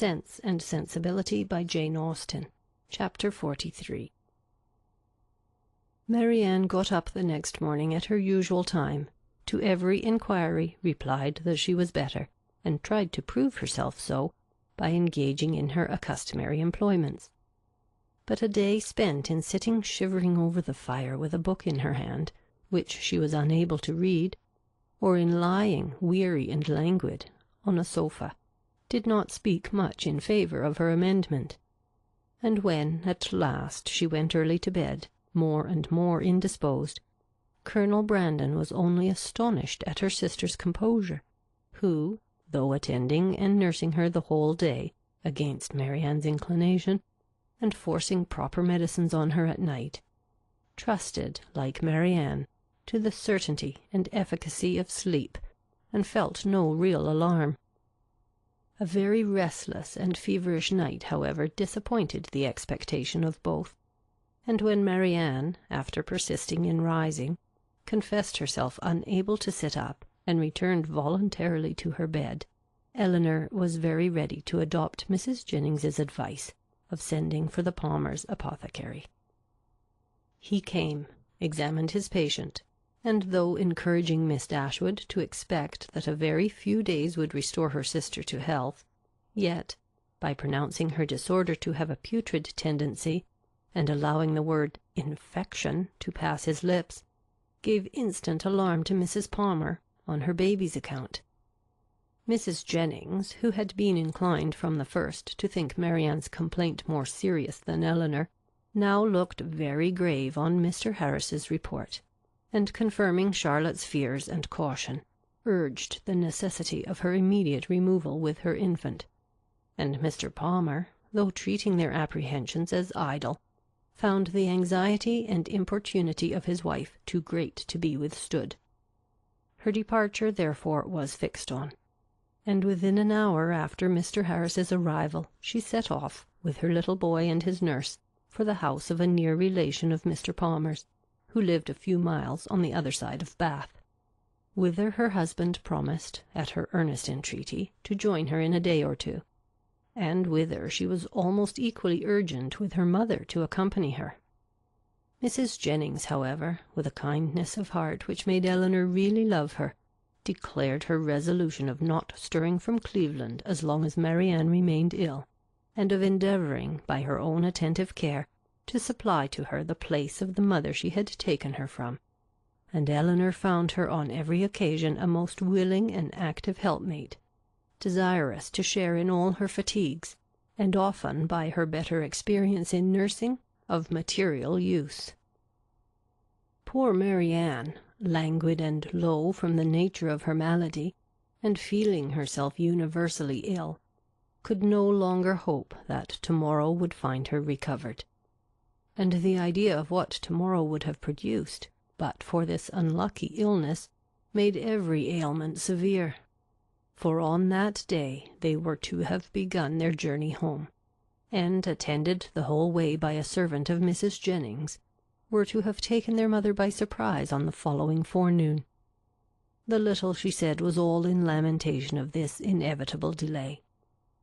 Sense and Sensibility by Jane Austen. Chapter 43. Marianne got up the next morning at her usual time, to every inquiry replied that she was better, and tried to prove herself so by engaging in her accustomary employments. But a day spent in sitting shivering over the fire with a book in her hand, which she was unable to read, or in lying, weary and languid, on a sofa, did not speak much in favour of her amendment. And when, at last, she went early to bed, more and more indisposed, Colonel Brandon was only astonished at her sister's composure, who, though attending and nursing her the whole day, against Marianne's inclination, and forcing proper medicines on her at night, trusted, like Marianne, to the certainty and efficacy of sleep, and felt no real alarm. A very restless and feverish night, however, disappointed the expectation of both, and when Marianne, after persisting in rising, confessed herself unable to sit up, and returned voluntarily to her bed, Elinor was very ready to adopt Mrs. Jennings's advice of sending for the Palmers' apothecary. He came, examined his patient, and though encouraging Miss Dashwood to expect that a very few days would restore her sister to health, yet, by pronouncing her disorder to have a putrid tendency, and allowing the word infection to pass his lips, gave instant alarm to Mrs. Palmer on her baby's account. Mrs. Jennings, who had been inclined from the first to think Marianne's complaint more serious than Elinor, now looked very grave on Mr. Harris's report, and confirming Charlotte's fears and caution, urged the necessity of her immediate removal with her infant, and Mr. Palmer, though treating their apprehensions as idle, found the anxiety and importunity of his wife too great to be withstood. Her departure therefore was fixed on, and within an hour after Mr. Harris's arrival she set off, with her little boy and his nurse, for the house of a near relation of Mr. Palmer's, who lived a few miles on the other side of Bath, whither her husband promised, at her earnest entreaty, to join her in a day or two, and whither she was almost equally urgent with her mother to accompany her. Mrs. Jennings, however, with a kindness of heart which made Elinor really love her, declared her resolution of not stirring from Cleveland as long as Marianne remained ill, and of endeavouring, by her own attentive care, to supply to her the place of the mother she had taken her from, and Elinor found her on every occasion a most willing and active helpmate, desirous to share in all her fatigues, and often, by her better experience in nursing, of material use. Poor Marianne, languid and low from the nature of her malady, and feeling herself universally ill, could no longer hope that tomorrow would find her recovered. And the idea of what tomorrow would have produced, but for this unlucky illness, made every ailment severe. For on that day they were to have begun their journey home, and, attended the whole way by a servant of Mrs. Jennings, were to have taken their mother by surprise on the following forenoon. The little she said was all in lamentation of this inevitable delay,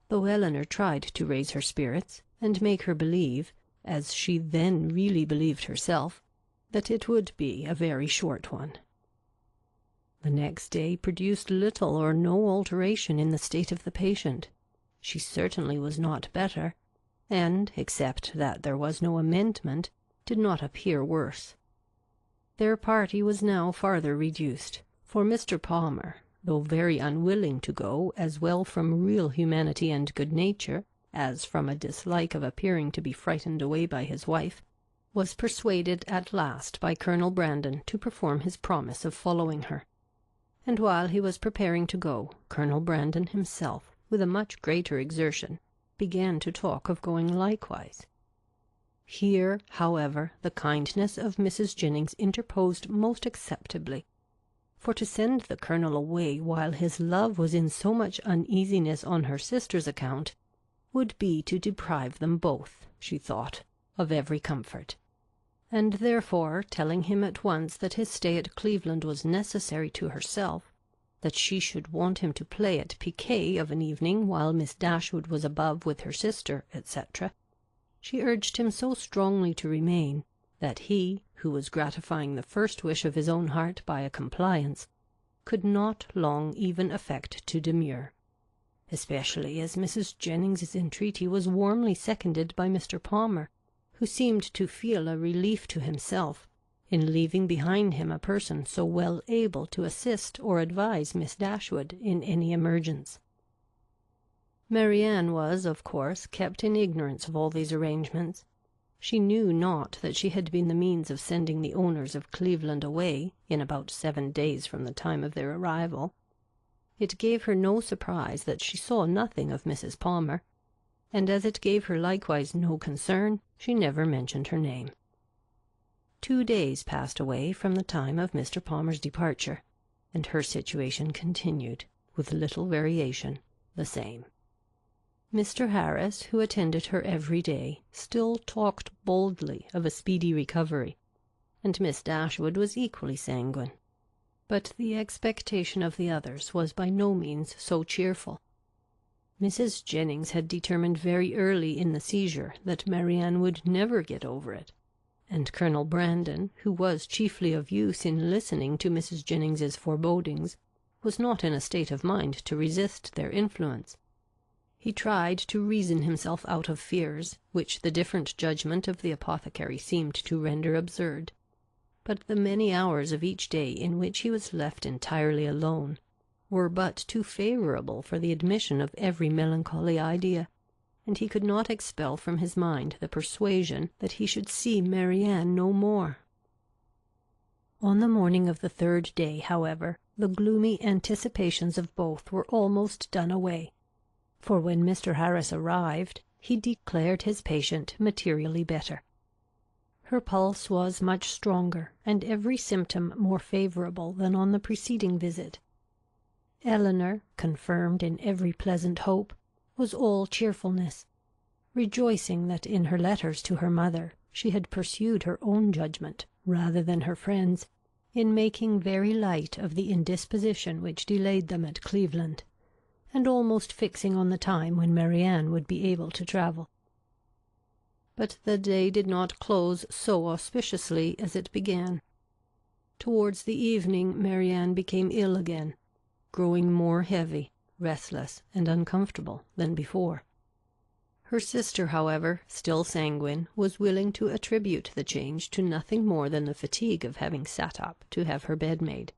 though Elinor tried to raise her spirits, and make her believe, as she then really believed herself, that it would be a very short one. The next day produced little or no alteration in the state of the patient. She certainly was not better, and, except that there was no amendment, did not appear worse. Their party was now farther reduced, for Mr. Palmer, though very unwilling to go, as well from real humanity and good nature, as from a dislike of appearing to be frightened away by his wife, was persuaded at last by Colonel Brandon to perform his promise of following her. And while he was preparing to go, Colonel Brandon himself, with a much greater exertion, began to talk of going likewise. Here, however, the kindness of Mrs. Jennings interposed most acceptably, for to send the Colonel away while his love was in so much uneasiness on her sister's account, would be to deprive them both, she thought, of every comfort, and therefore, telling him at once that his stay at Cleveland was necessary to herself, that she should want him to play at piquet of an evening while Miss Dashwood was above with her sister, etc., she urged him so strongly to remain, that he, who was gratifying the first wish of his own heart by a compliance, could not long even affect to demur, especially as Mrs. Jennings's entreaty was warmly seconded by Mr. Palmer, who seemed to feel a relief to himself in leaving behind him a person so well able to assist or advise Miss Dashwood in any emergence. Marianne was, of course, kept in ignorance of all these arrangements. She knew not that she had been the means of sending the owners of Cleveland away in about 7 days from the time of their arrival. It gave her no surprise that she saw nothing of Mrs. Palmer, and as it gave her likewise no concern, she never mentioned her name. 2 days passed away from the time of Mr. Palmer's departure, and her situation continued, with little variation, the same. Mr. Harris, who attended her every day, still talked boldly of a speedy recovery, and Miss Dashwood was equally sanguine. But the expectation of the others was by no means so cheerful. Mrs. Jennings had determined very early in the seizure that Marianne would never get over it, and Colonel Brandon, who was chiefly of use in listening to Mrs. Jennings's forebodings, was not in a state of mind to resist their influence. He tried to reason himself out of fears, which the different judgment of the apothecary seemed to render absurd, but the many hours of each day in which he was left entirely alone were but too favourable for the admission of every melancholy idea, and he could not expel from his mind the persuasion that he should see Marianne no more. On the morning of the 3rd day, however, the gloomy anticipations of both were almost done away, for when Mr. Harris arrived, he declared his patient materially better. Her pulse was much stronger, and every symptom more favourable than on the preceding visit. Elinor, confirmed in every pleasant hope, was all cheerfulness, rejoicing that in her letters to her mother she had pursued her own judgment rather than her friend's, in making very light of the indisposition which delayed them at Cleveland, and almost fixing on the time when Marianne would be able to travel. But the day did not close so auspiciously as it began. Towards the evening Marianne became ill again, growing more heavy, restless, and uncomfortable than before. Her sister, however, still sanguine, was willing to attribute the change to nothing more than the fatigue of having sat up to have her bed made,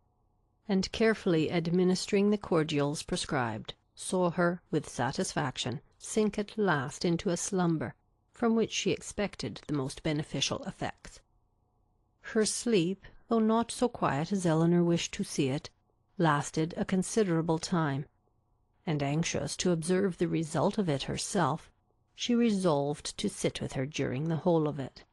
and carefully administering the cordials prescribed, saw her, with satisfaction, sink at last into a slumber, from which she expected the most beneficial effects. Her sleep, though not so quiet as Elinor wished to see it, lasted a considerable time, and anxious to observe the result of it herself, she resolved to sit with her during the whole of it.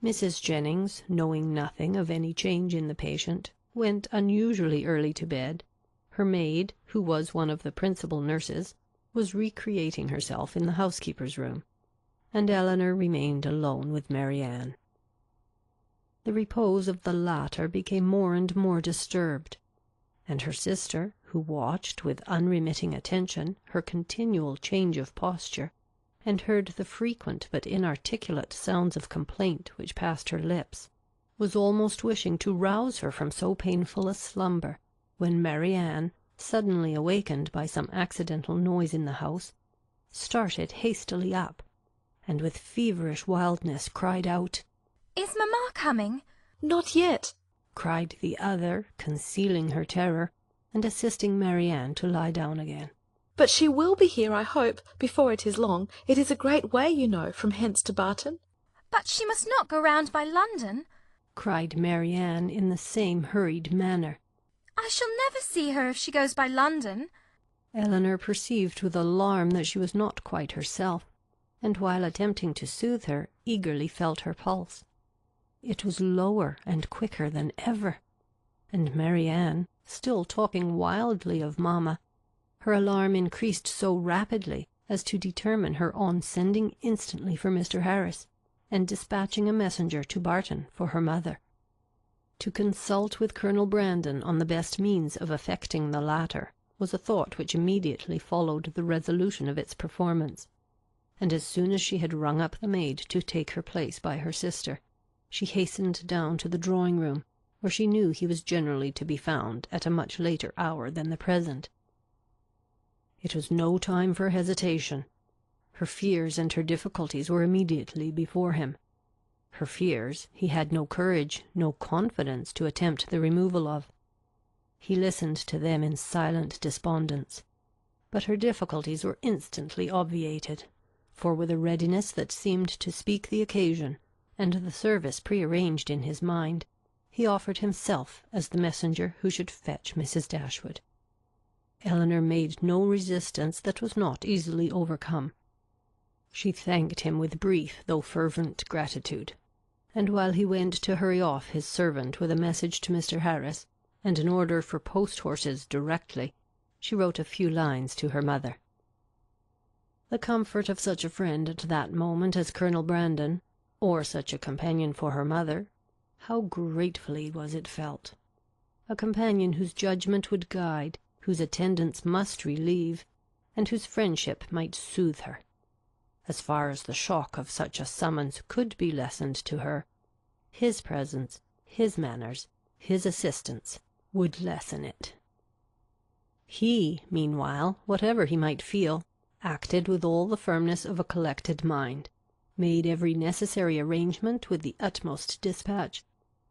Mrs. Jennings, knowing nothing of any change in the patient, went unusually early to bed. Her maid, who was one of the principal nurses, was recreating herself in the housekeeper's room, and Elinor remained alone with Marianne. The repose of the latter became more and more disturbed, and her sister, who watched with unremitting attention her continual change of posture, and heard the frequent but inarticulate sounds of complaint which passed her lips, was almost wishing to rouse her from so painful a slumber, when Marianne, suddenly awakened by some accidental noise in the house, started hastily up, and with feverish wildness cried out, "Is Mamma coming?" "Not yet," cried the other, concealing her terror, and assisting Marianne to lie down again. "but she will be here, I hope, before it is long. It is a great way, you know, from hence to Barton." "But she must not go round by London," cried Marianne in the same hurried manner. "I shall never see her if she goes by London." Elinor perceived with alarm that she was not quite herself, and while attempting to soothe her, eagerly felt her pulse. It was lower and quicker than ever, and Marianne, still talking wildly of Mamma, her alarm increased so rapidly as to determine her on sending instantly for Mr. Harris, and dispatching a messenger to Barton for her mother. To consult with Colonel Brandon on the best means of effecting the latter was a thought which immediately followed the resolution of its performance, and as soon as she had rung up the maid to take her place by her sister, she hastened down to the drawing-room, where she knew he was generally to be found at a much later hour than the present. It was no time for hesitation. Her fears and her difficulties were immediately before him. Her fears he had no courage, no confidence to attempt the removal of. He listened to them in silent despondence, but her difficulties were instantly obviated, for with a readiness that seemed to speak the occasion, and the service prearranged in his mind, he offered himself as the messenger who should fetch Mrs. Dashwood. Elinor made no resistance that was not easily overcome. She thanked him with brief though fervent gratitude, and while he went to hurry off his servant with a message to Mr. Harris, and an order for post-horses directly, she wrote a few lines to her mother. The comfort of such a friend at that moment as Colonel Brandon, or such a companion for her mother, how gratefully was it felt! A companion whose judgment would guide, whose attendance must relieve, and whose friendship might soothe her. As far as the shock of such a summons could be lessened to her, his presence, his manners, his assistance, would lessen it. He, meanwhile, whatever he might feel, acted with all the firmness of a collected mind, made every necessary arrangement with the utmost dispatch,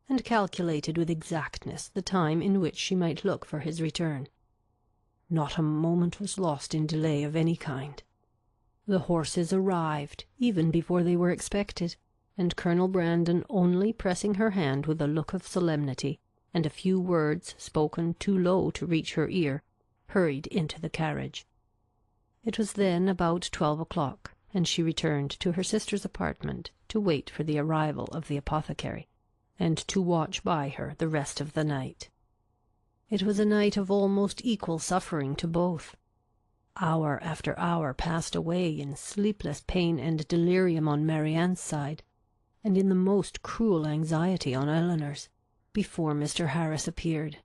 and calculated with exactness the time in which she might look for his return. Not a moment was lost in delay of any kind. The horses arrived even before they were expected, and Colonel Brandon, only pressing her hand with a look of solemnity, and a few words spoken too low to reach her ear, hurried into the carriage. It was then about 12 o'clock, and she returned to her sister's apartment to wait for the arrival of the apothecary, and to watch by her the rest of the night. It was a night of almost equal suffering to both. Hour after hour passed away in sleepless pain and delirium on Marianne's side, and in the most cruel anxiety on Elinor's, before Mr. Harris appeared.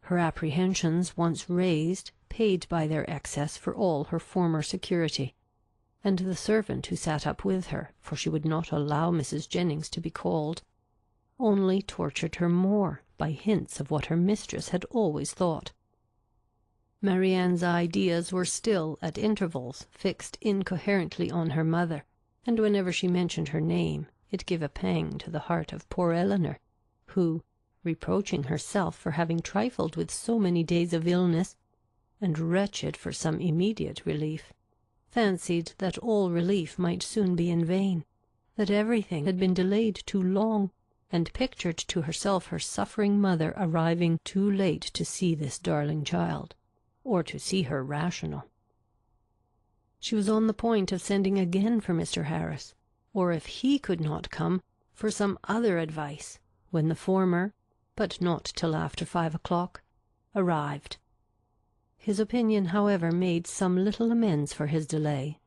Her apprehensions once raised, paid by their excess for all her former security, and the servant who sat up with her, for she would not allow Mrs. Jennings to be called, only tortured her more by hints of what her mistress had always thought. Marianne's ideas were still, at intervals, fixed incoherently on her mother, and whenever she mentioned her name, it gave a pang to the heart of poor Elinor, who, reproaching herself for having trifled with so many days of illness, and wretched for some immediate relief, fancied that all relief might soon be in vain, that everything had been delayed too long, and pictured to herself her suffering mother arriving too late to see this darling child, or to see her rational. She was on the point of sending again for Mr. Harris, or if he could not come, for some other advice, when the former, but not till after 5 o'clock, arrived. His opinion, however, made some little amends for his delay,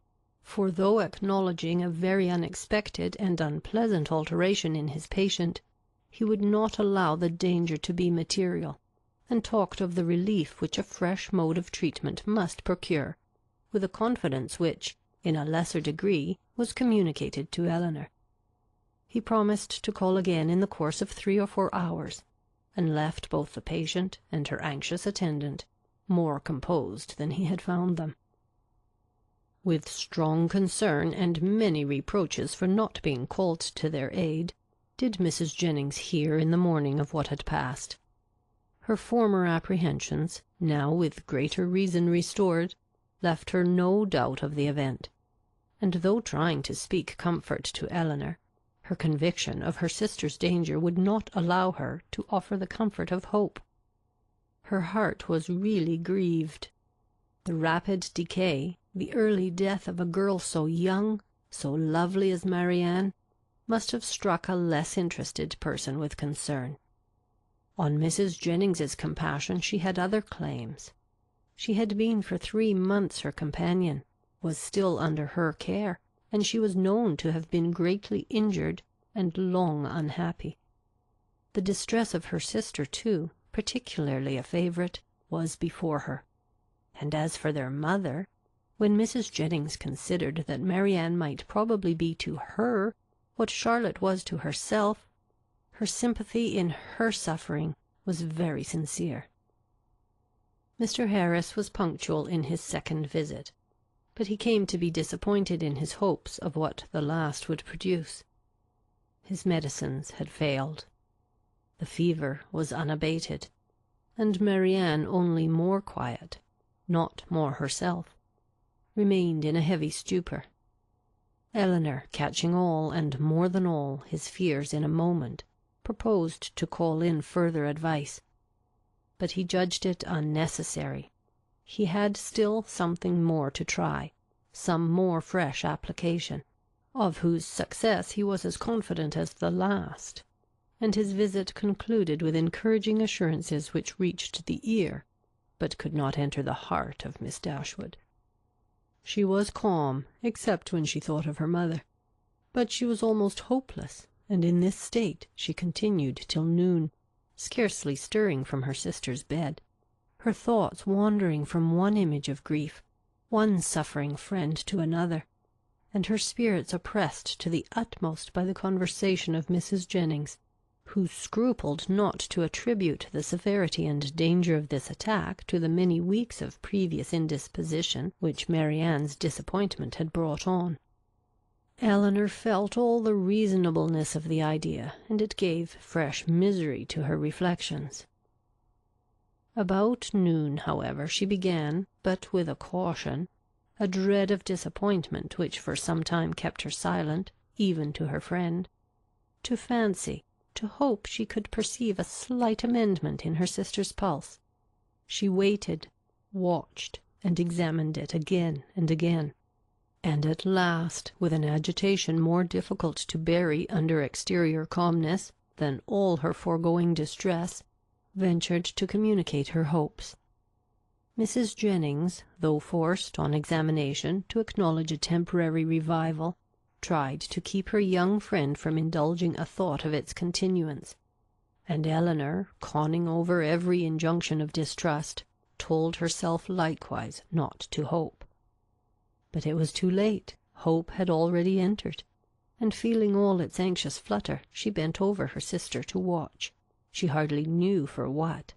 for though acknowledging a very unexpected and unpleasant alteration in his patient, he would not allow the danger to be material, and talked of the relief which a fresh mode of treatment must procure, with a confidence which, in a lesser degree, was communicated to Elinor. He promised to call again in the course of 3 or 4 hours, and left both the patient and her anxious attendant more composed than he had found them. With strong concern and many reproaches for not being called to their aid, did Mrs. Jennings hear in the morning of what had passed. Her former apprehensions, now with greater reason restored, left her no doubt of the event, and though trying to speak comfort to Elinor, her conviction of her sister's danger would not allow her to offer the comfort of hope. Her heart was really grieved. The rapid decay, the early death of a girl so young, so lovely as Marianne, must have struck a less interested person with concern. On Mrs. Jennings's compassion she had other claims. She had been for 3 months her companion, was still under her care, and she was known to have been greatly injured and long unhappy. The distress of her sister, too, particularly a favourite, was before her. And as for their mother, when Mrs. Jennings considered that Marianne might probably be to her what Charlotte was to herself, her sympathy in her suffering was very sincere. Mr. Harris was punctual in his second visit, but he came to be disappointed in his hopes of what the last would produce. His medicines had failed. The fever was unabated, and Marianne, only more quiet, not more herself, remained in a heavy stupor. Elinor, catching all, and more than all, his fears in a moment, proposed to call in further advice. But he judged it unnecessary. He had still something more to try, some more fresh application, of whose success he was as confident as the last, and his visit concluded with encouraging assurances which reached the ear, but could not enter the heart of Miss Dashwood. She was calm, except when she thought of her mother, but she was almost hopeless, and in this state she continued till noon, scarcely stirring from her sister's bed, her thoughts wandering from one image of grief, one suffering friend to another, and her spirits oppressed to the utmost by the conversation of Mrs. Jennings, who scrupled not to attribute the severity and danger of this attack to the many weeks of previous indisposition which Marianne's disappointment had brought on. Elinor felt all the reasonableness of the idea, and it gave fresh misery to her reflections. About noon, however, she began, but with a caution, a dread of disappointment which for some time kept her silent, even to her friend, to fancy, to hope she could perceive a slight amendment in her sister's pulse. She waited, watched, and examined it again and again, and at last, with an agitation more difficult to bury under exterior calmness than all her foregoing distress, ventured to communicate her hopes. Mrs. Jennings, though forced on examination to acknowledge a temporary revival, tried to keep her young friend from indulging a thought of its continuance, and Elinor, conning over every injunction of distrust, told herself likewise not to hope. But it was too late. Hope had already entered, and feeling all its anxious flutter, she bent over her sister to watch, she hardly knew for what.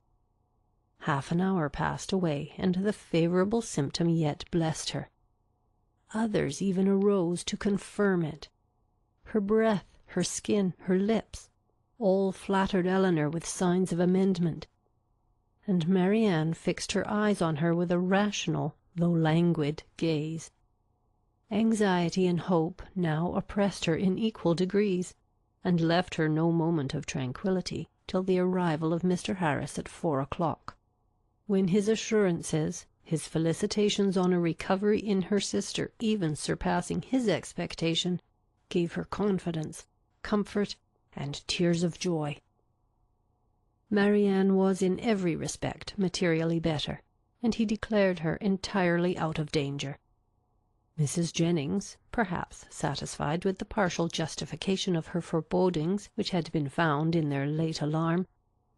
Half an hour passed away, and the favourable symptom yet blessed her. Others even arose to confirm it. Her breath, her skin, her lips, all flattered Elinor with signs of amendment, and Marianne fixed her eyes on her with a rational, though languid, gaze. Anxiety and hope now oppressed her in equal degrees, and left her no moment of tranquillity till the arrival of Mr. Harris at 4 o'clock, when his assurances, his felicitations on a recovery in her sister even surpassing his expectation, gave her confidence, comfort, and tears of joy. Marianne was in every respect materially better, and he declared her entirely out of danger. Mrs. Jennings, perhaps satisfied with the partial justification of her forebodings which had been found in their late alarm,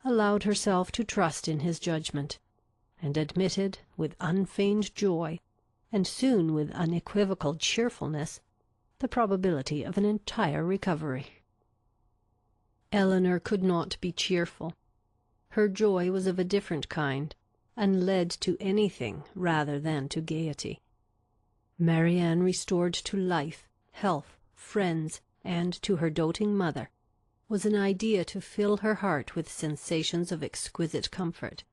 allowed herself to trust in his judgment, and admitted, with unfeigned joy, and soon with unequivocal cheerfulness, the probability of an entire recovery. Elinor could not be cheerful. Her joy was of a different kind, and led to anything rather than to gaiety. Marianne restored to life, health, friends, and to her doting mother, was an idea to fill her heart with sensations of exquisite comfort,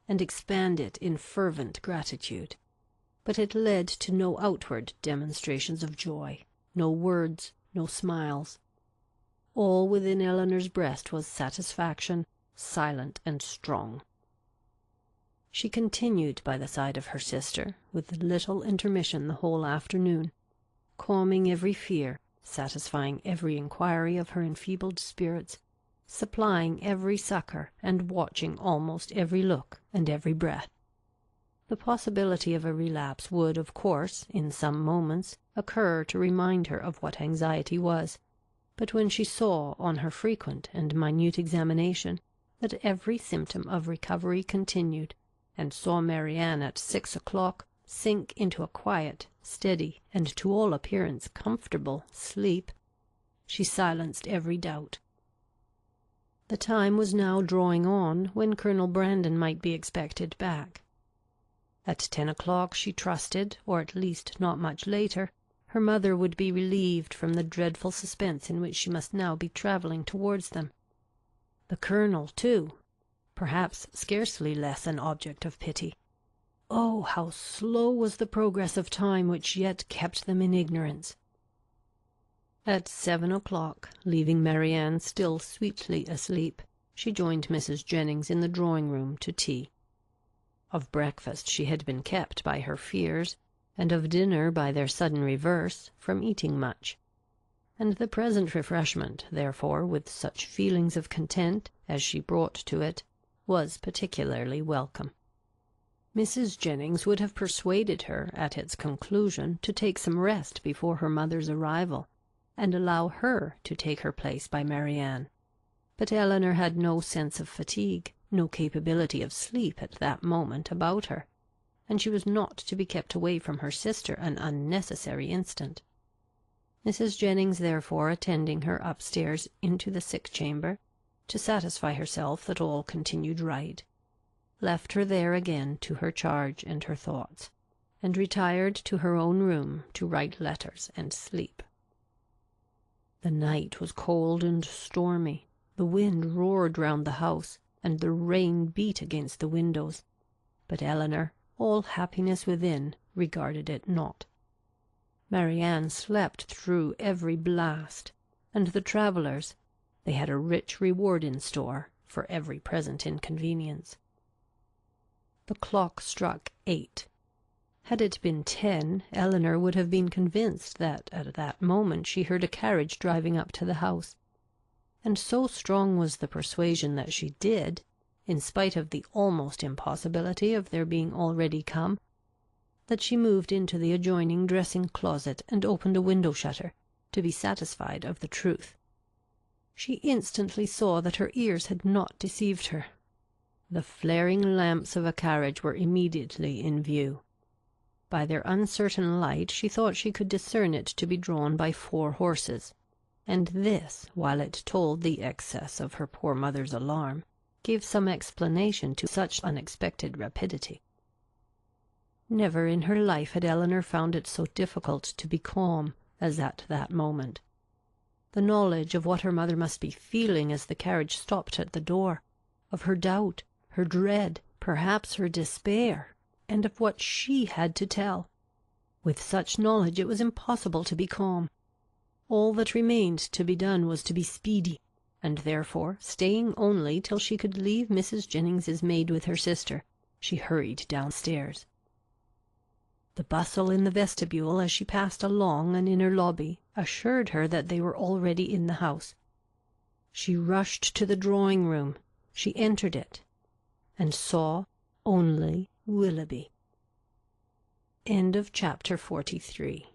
and expand it in fervent gratitude. But it led to no outward demonstrations of joy, no words, no smiles. All within Elinor's breast was satisfaction, silent and strong. She continued by the side of her sister, with little intermission the whole afternoon, calming every fear, satisfying every inquiry of her enfeebled spirits, supplying every succour, and watching almost every look and every breath. The possibility of a relapse would, of course, in some moments, occur to remind her of what anxiety was, but when she saw, on her frequent and minute examination, that every symptom of recovery continued, and saw Marianne at 6 o'clock sink into a quiet, steady, and to all appearance comfortable sleep, she silenced every doubt. The time was now drawing on when Colonel Brandon might be expected back. At 10 o'clock she trusted, or at least not much later, her mother would be relieved from the dreadful suspense in which she must now be travelling towards them. The Colonel, too, perhaps scarcely less an object of pity. Oh, how slow was the progress of time which yet kept them in ignorance! At 7 o'clock, leaving Marianne still sweetly asleep, she joined Mrs. Jennings in the drawing-room to tea. Of breakfast she had been kept by her fears, and of dinner by their sudden reverse, from eating much, and the present refreshment, therefore, with such feelings of content as she brought to it, was particularly welcome. Mrs. Jennings would have persuaded her, at its conclusion, to take some rest before her mother's arrival, and allow her to take her place by Marianne. But Elinor had no sense of fatigue, no capability of sleep at that moment about her, and she was not to be kept away from her sister an unnecessary instant. Mrs. Jennings therefore attending her upstairs into the sick chamber, to satisfy herself that all continued right, left her there again to her charge and her thoughts, and retired to her own room to write letters and sleep. The night was cold and stormy, the wind roared round the house, and the rain beat against the windows, but Elinor, all happiness within, regarded it not. Marianne slept through every blast, and the travellers, they had a rich reward in store for every present inconvenience. The clock struck 8. Had it been 10, Elinor would have been convinced that at that moment she heard a carriage driving up to the house, and so strong was the persuasion that she did, in spite of the almost impossibility of their being already come, that she moved into the adjoining dressing-closet and opened a window-shutter, to be satisfied of the truth. She instantly saw that her ears had not deceived her. The flaring lamps of a carriage were immediately in view. By their uncertain light she thought she could discern it to be drawn by 4 horses, and this, while it told the excess of her poor mother's alarm, gave some explanation to such unexpected rapidity. Never in her life had Elinor found it so difficult to be calm as at that moment. The knowledge of what her mother must be feeling as the carriage stopped at the door, of her doubt, her dread, perhaps her despair, and of what she had to tell. With such knowledge it was impossible to be calm. All that remained to be done was to be speedy, and therefore, staying only till she could leave Mrs. Jennings's maid with her sister, she hurried downstairs. The bustle in the vestibule as she passed along an inner lobby assured her that they were already in the house. She rushed to the drawing-room, she entered it, and saw only Willoughby. End of chapter 43.